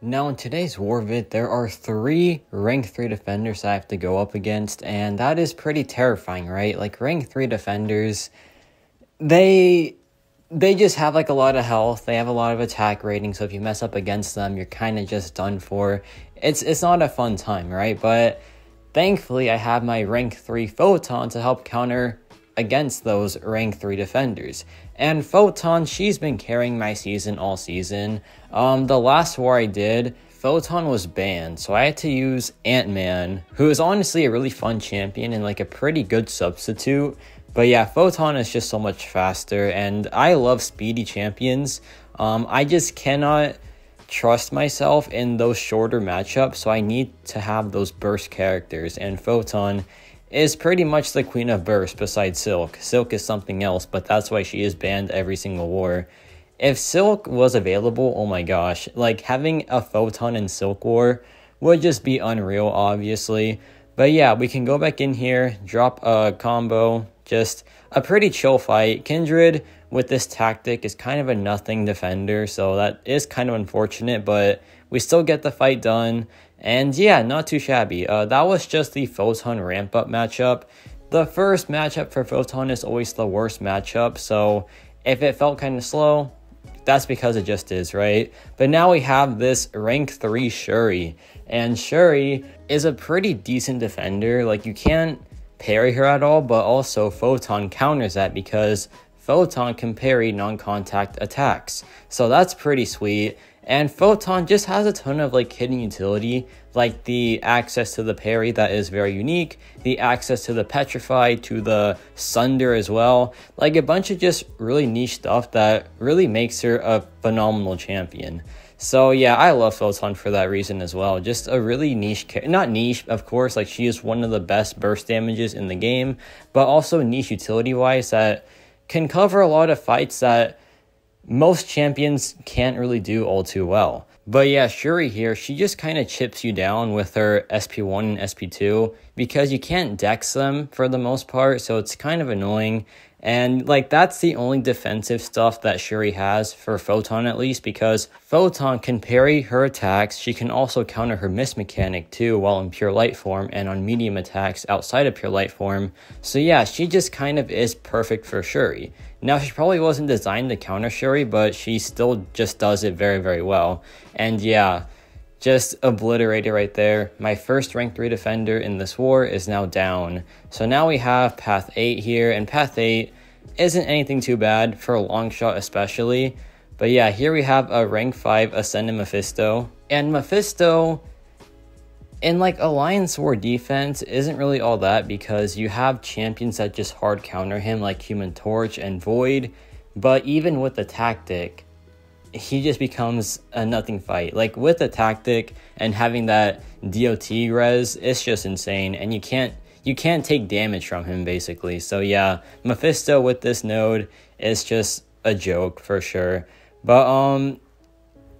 Now in today's war vid, there are 3 rank 3 defenders I have to go up against, and that is pretty terrifying, right? Like rank 3 defenders, they just have like a lot of health, they have a lot of attack rating, so if you mess up against them, you're kind of just done for. It's not a fun time, right? But thankfully I have my rank 3 Photon to help counter against those rank 3 defenders. And Photon, she's been carrying my season all season. The last war I did, Photon was banned, so I had to use Ant-Man, who is honestly a really fun champion and like a pretty good substitute. But yeah, Photon is just so much faster, and I love speedy champions. I just cannot trust myself in those shorter matchups, so I need to have those burst characters, and Photon is pretty much the queen of burst besides Silk. Silk is something else, but that's why she is banned every single war. If Silk was available, oh my gosh, like having a Photon in Silk War would just be unreal, obviously. But yeah, we can go back in here, drop a combo, just a pretty chill fight. Kindred with this tactic is kind of a nothing defender, so that is kind of unfortunate, but we still get the fight done. And yeah, not too shabby. That was just the Photon ramp-up matchup. The first matchup for Photon is always the worst matchup, so if it felt kind of slow, that's because it just is, right? But now we have this rank 3 Shuri, and Shuri is a pretty decent defender. Like, you can't parry her at all, but also Photon counters that because Photon can parry non-contact attacks. So that's pretty sweet. And Photon just has a ton of like hidden utility, like the access to the parry that is very unique, the access to the petrify, to the sunder as well, like a bunch of just really niche stuff that really makes her a phenomenal champion. So yeah, I love Photon for that reason as well. Just a really niche, not niche, of course, like she is one of the best burst damages in the game, but also niche utility wise that can cover a lot of fights that most champions can't really do all too well. But yeah, Shuri here, she just kind of chips you down with her SP1 and SP2 because you can't dex them for the most part, so it's kind of annoying. And like that's the only defensive stuff that Shuri has for Photon, at least, because Photon can parry her attacks. She can also counter her miss mechanic too while in pure light form and on medium attacks outside of pure light form. So yeah, she just kind of is perfect for Shuri. Now, she probably wasn't designed to counter Shuri, but she still just does it very, very well. And yeah, just obliterated right there. My first rank 3 defender in this war is now down. So now we have Path 8 here, and Path 8 isn't anything too bad for a long shot especially. But yeah, here we have a rank 5 Ascendant Mephisto. And Mephisto in like Alliance War defense isn't really all that because you have champions that just hard counter him like Human Torch and Void. But even with the tactic, he just becomes a nothing fight. Like with the tactic and having that DOT res, it's just insane, and you can't take damage from him basically. So yeah, Mephisto with this node is just a joke for sure. But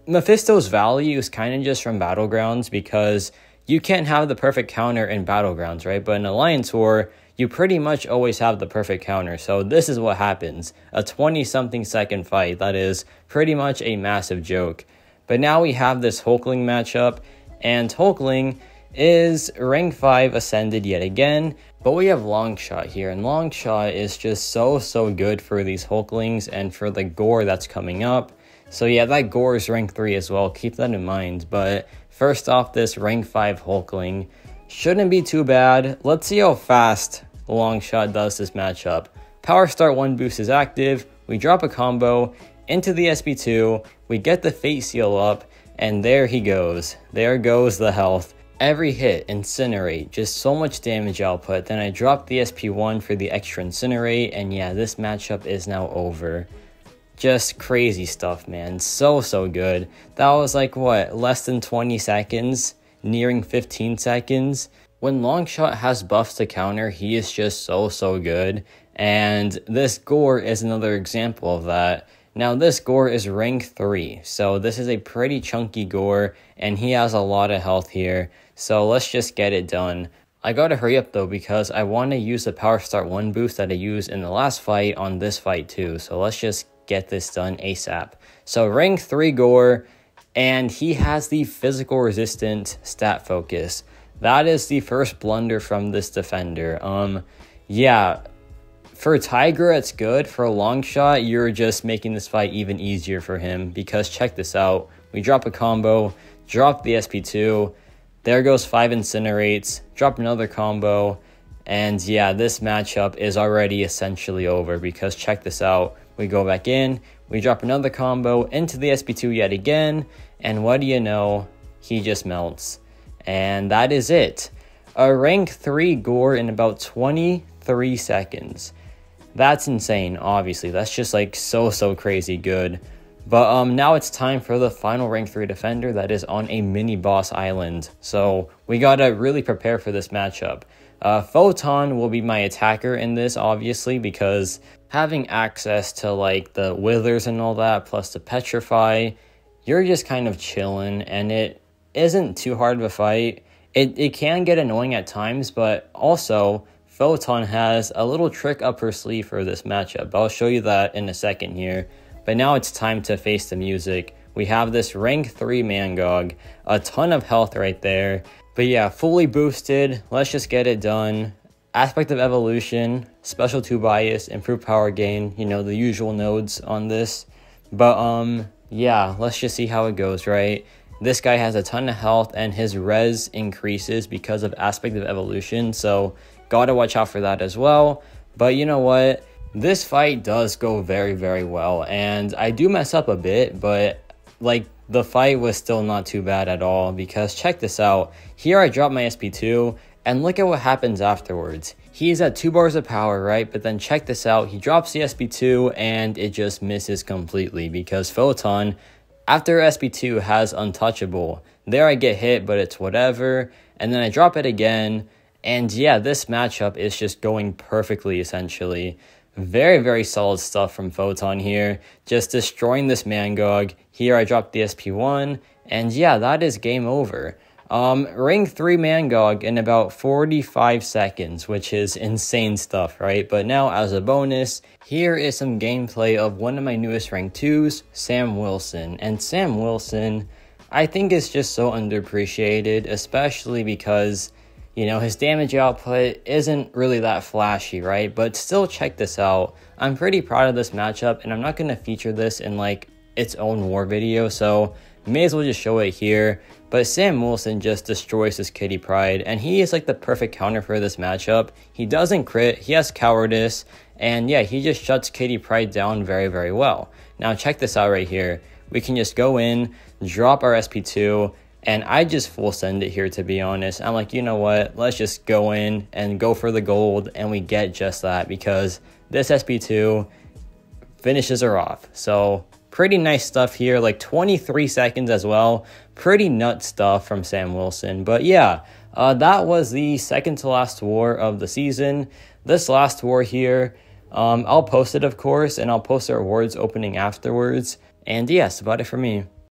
Mephisto's value is kind of just from Battlegrounds because you can't have the perfect counter in Battlegrounds, right? But in Alliance War, you pretty much always have the perfect counter. So this is what happens. A 20-something second fight. That is pretty much a massive joke. But now we have this Hulkling matchup, and Hulkling is rank 5 ascended yet again. But we have Longshot here, and Longshot is just so good for these Hulklings and for the gore that's coming up. So yeah, that gore is rank 3 as well. Keep that in mind. But first off, this rank 5 Hulkling shouldn't be too bad. Let's see how fast Longshot does this matchup. Power Start 1 boost is active. We drop a combo into the SP2. We get the Fate Seal up, and there he goes. There goes the health. Every hit, Incinerate, just so much damage output. Then I drop the SP1 for the extra Incinerate, and yeah, this matchup is now over. Just crazy stuff, man. So good. That was like, what, less than 20 seconds? Nearing 15 seconds? When Longshot has buffs to counter, he is just so good. And this Gore is another example of that. Now, this Gore is rank 3, so this is a pretty chunky Gore, and he has a lot of health here. So let's just get it done. I gotta hurry up though because I want to use the Power Start 1 boost that I used in the last fight on this fight too. So let's just get this done ASAP. So rank 3 Gore and he has the physical resistant stat focus. That is the first blunder from this defender. Yeah, for Tiger, it's good. For a long shot, you're just making this fight even easier for him because check this out. We drop a combo, drop the SP2, there goes 5 incinerates, drop another combo, and yeah, this matchup is already essentially over because check this out. We go back in, we drop another combo into the SP2 yet again, and what do you know? He just melts. And that is it. A rank 3 gore in about 23 seconds. That's insane, obviously. That's just like so crazy good. But now it's time for the final rank 3 defender that is on a mini boss island. So we gotta really prepare for this matchup. Photon will be my attacker in this, obviously, because having access to like the withers and all that, plus the petrify, you're just kind of chilling, and it isn't too hard of a fight. It can get annoying at times, but also Photon has a little trick up her sleeve for this matchup. I'll show you that in a second here. But now it's time to face the music. We have this rank 3 Mcoc, a ton of health right there. But yeah, fully boosted. Let's just get it done. Aspect of evolution, special 2 bias, improved power gain, you know, the usual nodes on this. But yeah, let's just see how it goes, right? This guy has a ton of health and his res increases because of aspect of evolution, so gotta watch out for that as well. But you know what? This fight does go very well, and I do mess up a bit, but like the fight was still not too bad at all because check this out. Here I drop my SP2 and look at what happens afterwards. He's at 2 bars of power, right? But then check this out. He drops the SP2 and it just misses completely because Photon, after SP2, has untouchable. There I get hit, but it's whatever. And then I drop it again. And yeah, this matchup is just going perfectly, essentially. Very solid stuff from Photon here. Just destroying this Mcoc. Here I drop the SP1. And yeah, that is game over. Rank 3 Mcoc in about 45 seconds, which is insane stuff, right? But now, as a bonus, here is some gameplay of one of my newest rank 2s, Sam Wilson. And Sam Wilson, I think, is just so underappreciated, especially because, you know, his damage output isn't really that flashy, right? But still, check this out. I'm pretty proud of this matchup, and I'm not going to feature this in, like, its own war video, so may as well just show it here. But Sam Wilson just destroys his Kitty Pryde, and he is like the perfect counter for this matchup. He doesn't crit, he has cowardice, and yeah, he just shuts Kitty Pryde down very well. Now check this out right here. We can just go in, drop our SP2, and I just full send it here, to be honest. I'm like, you know what, let's just go in and go for the gold, and we get just that because this SP2 finishes her off. So pretty nice stuff here, like 23 seconds as well. Pretty nut stuff from Sam Wilson. But yeah, that was the second to last war of the season. This last war here, I'll post it, of course, and I'll post the rewards opening afterwards. And yeah, that's about it for me.